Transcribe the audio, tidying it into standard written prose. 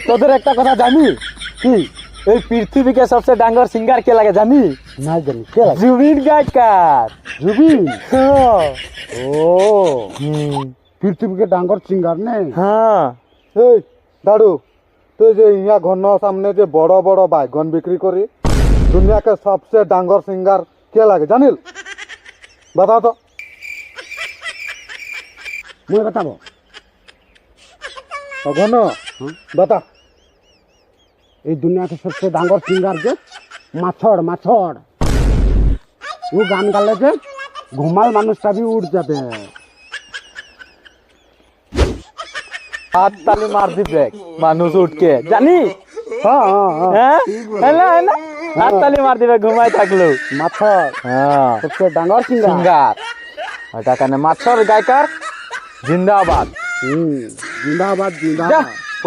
তোদের একটা কথা জানি কি এই পৃথিবীকে সবচেয়ে ডাঙ্গর সিঙ্গার কে লাগে জানি না জানি কে লাগে জুবিন গায়কার জুবিন হ্যাঁ। ও পৃথিবীকে ডাঙ্গর সিঙ্গার নেই হ্যাঁ এই দাদু তুই যে ইয়া ঘন সামনে যে বড় বড় বাইগন বিক্রি করি দুনিয়াকে সবচেয়ে ডাঙ্গর সিঙ্গার কে লাগে জানিল বাতাও তো মুই বাতাবো ঘন বাতা এই দুনিয়াকে সবচেয়ে ডাঙ্গর সিঙ্গার যে মাছড় মাছড় ও গান গালে যে ঘুমাল মানুষটা भी উঠ যাবে হাত তালি মার দিবে মানুষ উঠকে জানি হ্যাঁ হ্যাঁ হ্যাঁ হ্যাঁ হেলা হেলা হাত তালি মার দিবে ঘুমাই থাকলো মাছড় হ্যাঁ সবচেয়ে ডাঙ্গর সিঙ্গার সিঙ্গার ওটা কানে মাছর গায়কার জিন্দাবাদ জিন্দাবাদ যা। জিন্দাবাদ